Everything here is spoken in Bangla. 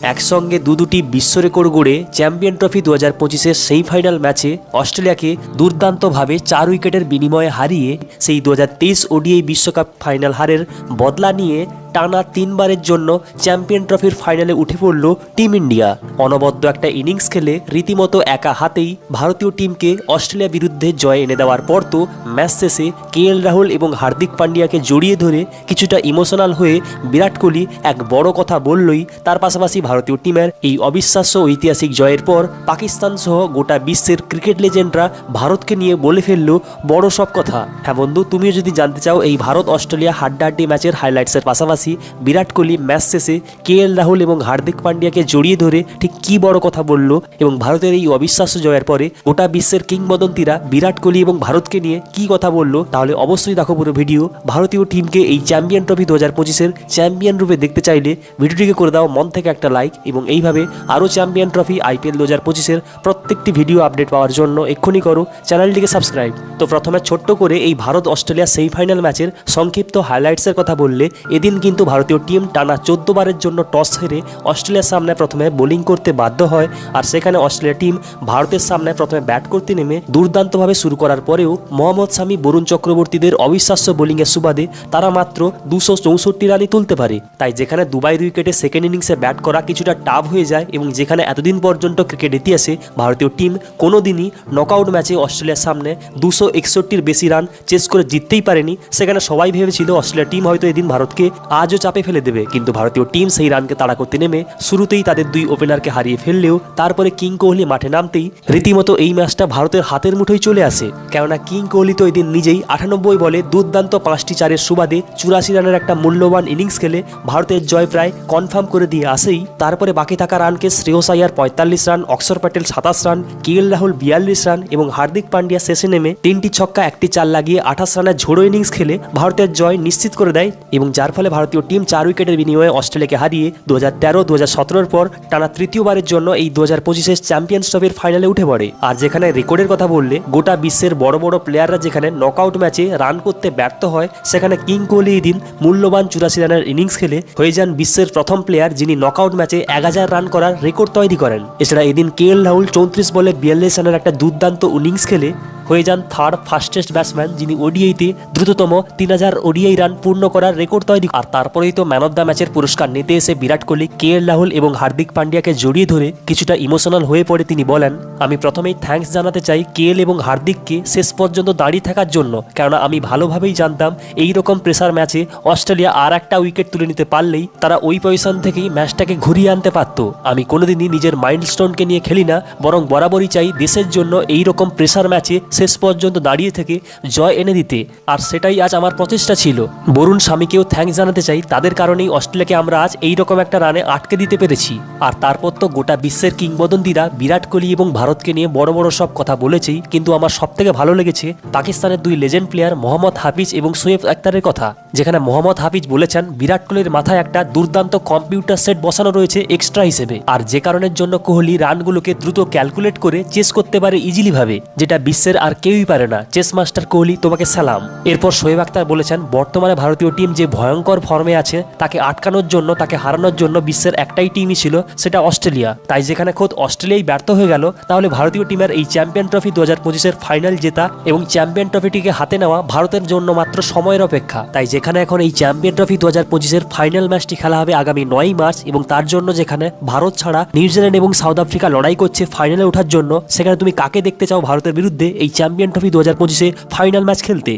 একসঙ্গে দুটি বিশ্ব রেকর্ড গড়ে চ্যাম্পিয়ন ট্রফি 2025-এর সেমিফাইনাল ম্যাচে অস্ট্রেলিয়াকে দুর্দান্তভাবে 4 উইকেটের বিনিময়ে হারিয়ে সেই 2023 ওডিআই বিশ্বকাপ ফাইনাল হারের বদলা নিয়ে টানা 3 বারের জন্য চ্যাম্পিয়ন ট্রফির ফাইনালে উঠে পড়ল টিম ইন্ডিয়া। অনবদ্য একটা ইনিংস খেলে রীতিমতো একা হাতেই ভারতীয় টিমকে অস্ট্রেলিয়া বিরুদ্ধে জয় এনে দেওয়ার পর তো ম্যাচ শেষে কেএল রাহুল এবং হার্দিক পান্ডিয়াকে জড়িয়ে ধরে কিছুটা ইমোশনাল হয়ে বিরাট কোহলি এক বড় কথা বললই। তার পাশাপাশি ভারতীয় টিমের এই অবিশ্বাস্য ঐতিহাসিক জয়ের পর পাকিস্তান সহ গোটা বিশ্বের ক্রিকেট লেজেন্ডরা ভারতকে নিয়ে বলে ফেলল বড় সব কথা। হ্যাঁ বন্ধু, তুমিও যদি জানতে চাও এই ভারত অস্ট্রেলিয়া হাড্ডাহাড্ডি ম্যাচের হাইলাইটসের পাশাপাশি বিরাট কোহলি ম্যাচ শেষে কেএল রাহুল এবং হার্দিক পান্ডিয়াকে জড়িয়ে ধরে ঠিক কি বড় কথা বলল এবং ভারতের এই অবিশ্বাস্য জয়ের পরে গোটা বিশ্বের কিংবদন্তিরা বিরাট কোহলি এবং ভারতকে নিয়ে কি কথা বলল, তাহলে অবশ্যই দেখো পুরো ভিডিও। ভারতীয় টিমকে এই চ্যাম্পিয়ন ট্রফি 2025-এর চ্যাম্পিয়ন রূপে দেখতে চাইলে ভিডিওটিকে করে দাও মন থেকে একটা লাইক এবং এইভাবে আরও চ্যাম্পিয়ন ট্রফি আইপিএল 2025-এর প্রত্যেকটি ভিডিও আপডেট পাওয়ার জন্য এক্ষুনি করো চ্যানেলটিকে সাবস্ক্রাইব। তো প্রথমে ছোট্ট করে এই ভারত অস্ট্রেলিয়া সেমিফাইনাল ম্যাচের সংক্ষিপ্ত হাইলাইটসের কথা বললে, এদিন কিন্তু ভারতীয় টিম টানা 14 বারের জন্য টস হেরে অস্ট্রেলিয়ার সামনে প্রথমে বোলিং করতে বাধ্য হয়। আর সেখানে অস্ট্রেলিয়া টিম ভারতের সামনে প্রথমে ব্যাট করতে নেমে দুর্দান্তভাবে শুরু করার পরেও মোহাম্মদ শামি, বরুণ চক্রবর্তীদের অবিশ্বাস্য বোলিংয়ের সুবাদে তারা মাত্র 264 রানই তুলতে পারে। তাই যেখানে দুবাই উইকেটে সেকেন্ড ইনিংসে ব্যাট করা কিছুটা টাফ হয়ে যায় এবং যেখানে এতদিন পর্যন্ত ক্রিকেট ইতিহাসে ভারতীয় টিম কোনোদিনই নকআউট ম্যাচে অস্ট্রেলিয়ার সামনে 261-র বেশি রান চেস করে জিততেই পারেনি, সেখানে সবাই ভেবেছিল অস্ট্রেলিয়া টিম হয়তো এদিন ভারতকে আজও চাপে ফেলে দেবে। কিন্তু ভারতীয় টিম সেই রানকে তাড়া করতে নেমে শুরুতেই তাদের 2 ওপেনারকে হারিয়ে ফেললেও তারপরে কিং কোহলি মাঠে নামতেই রীতিমতো এই ম্যাচটা ভারতের হাতের মুঠোয় চলে আসে। কেননা কিং কোহলি তো এদিন নিজেই 98 বলে দুর্দান্ত 5টি চারের সুবাদে 84 রানের একটা মূল্যবান ইনিংস খেলে ভারতের জয় প্রায় কনফার্ম করে দিয়ে আসেই তারপরে বাকি থাকা রানকে শ্রেয়স আইয়ার 45 রান, অক্ষর Patel 27 run, KL Rahul 42 run এবং হার্দিক পান্ডিয়া শেষে নেমে 3টি ছক্কা 1টি চার লাগিয়ে 28 রানের ঝোড়ো ইনিংস খেলে ভারতের জয় নিশ্চিত করে দেয় এবং যার ফলে ভারতীয় টিম 4 উইকেটের বিনিময়ে অস্ট্রেলিয়াকে হারিয়ে 2013, 2017 পর টানা তৃতীয়বারের জন্য এই 2025-এর চ্যাম্পিয়ন্স ট্রফির ফাইনালে উঠে পড়ে। আর যেখানে রেকর্ডের কথা বললে, গোটা বিশ্বের বড় বড় প্লেয়াররা যেখানে নকআউট ম্যাচে রান করতে ব্যর্থ হয়, সেখানে কিং কোহলি এই দিন মূল্যবান 84 রানের ইনিংস খেলে হয়ে যান বিশ্বের প্রথম প্লেয়ার যিনি নকআউট ম্যাচে 1000 রান করার রেকর্ড তৈরি করেন। এছাড়া এদিন কেএল রাহুল 34 বলে 42 রানের একটা দুর্দান্ত ইনিংস খেলে হয়ে যান থার্ড ফাস্টেস্ট ব্যাটসম্যান যিনি ওডিআইতে দ্রুততম 3000 ওডিআই রান পূর্ণ করার রেকর্ড তৈরি। আর তারপরেই তো ম্যান অফ দ্য ম্যাচের পুরস্কার নিতে এসে বিরাট কোহলি কেএল রাহুল এবং হার্দিক পান্ডিয়াকে জড়িয়ে ধরে কিছুটা ইমোশনাল হয়ে পড়ে তিনি বলেন, আমি প্রথমেই থ্যাঙ্কস জানাতে চাই কেএল এবং হার্দিককে শেষ পর্যন্ত দাঁড়িয়ে থাকার জন্য, কেননা আমি ভালোভাবেই জানতাম এই রকম প্রেসার ম্যাচে অস্ট্রেলিয়া আর একটা উইকেট তুলে নিতে পারলেই তারা ওই পজিশন থেকেই ম্যাচটাকে ঘুরিয়ে আনতে পারত। আমি কোনোদিনই নিজের মাইলস্টোনকে নিয়ে খেলি না, বরং বরাবরই চাই দেশের জন্য এই রকম প্রেসার ম্যাচে শেষ পর্যন্ত দাঁড়িয়ে থেকে জয় এনে দিতে, আর সেটাই আজ আমার প্রচেষ্টা ছিল। বরুণ স্বামীকেও থ্যাঙ্কস জানাতে চাই, তাদের কারণেই অস্ট্রেলিয়াকে আমরা আজ এই রকম একটা রানে আটকে দিতে পেরেছি। আর তারপর তো গোটা বিশ্বের কিংবদন্তিরা বিরাট কোহলি এবং ভারতকে নিয়ে বড় বড় সব কথা বলেছেই, কিন্তু আমার সবথেকে ভালো লেগেছে পাকিস্তানের 2 লেজেন্ড প্লেয়ার মোহাম্মদ হাফিজ এবং শোয়েব আখতারের কথা। যেখানে মোহাম্মদ হাফিজ বলেছেন বিরাট কোহলির মাথায় একটা দুর্দান্ত কম্পিউটার সেট বসানো রয়েছে এক্সট্রা হিসেবে, আর যে কারণের জন্য কোহলি রানগুলোকে দ্রুত ক্যালকুলেট করে চেস করতে পারে ইজিলি ভাবে, যেটা বিশ্বের আর কেউই পারে না। চেস মাস্টার কোহলি, তোমাকে সালাম। এরপর শোয়েব আখতার বলেছেন বর্তমানে ভারতীয় টিম যে ভয়ঙ্কর ফর্মে আছে তাকে আটকানোর জন্য, তাকে হারানোর জন্য বিশ্বের একটাই টিমই ছিল, সেটা অস্ট্রেলিয়া। তাই যেখানে খোদ অস্ট্রেলিয়াই ব্যর্থ হয়ে গেল, তাহলে ভারতীয় টিমের এই চ্যাম্পিয়ন ট্রফি 2025-এর ফাইনাল জেতা এবং চ্যাম্পিয়ন ট্রফিটিকে হাতে নেওয়া ভারতের জন্য মাত্র সময়ের অপেক্ষা। তাই যেখানে এখন এই চ্যাম্পিয়ন ট্রফি 2025-এর ফাইনাল ম্যাচটি খেলা হবে আগামী 9 মার্চ এবং তার জন্য যেখানে ভারত ছাড়া নিউজিল্যান্ড এবং সাউথ আফ্রিকা লড়াই করছে ফাইনালে ওঠার জন্য, সেখানে তুমি কাকে দেখতে চাও ভারতের বিরুদ্ধে এই চ্যাম্পিয়ন ট্রফি 2025-এ ফাইনাল ম্যাচ খেলতে?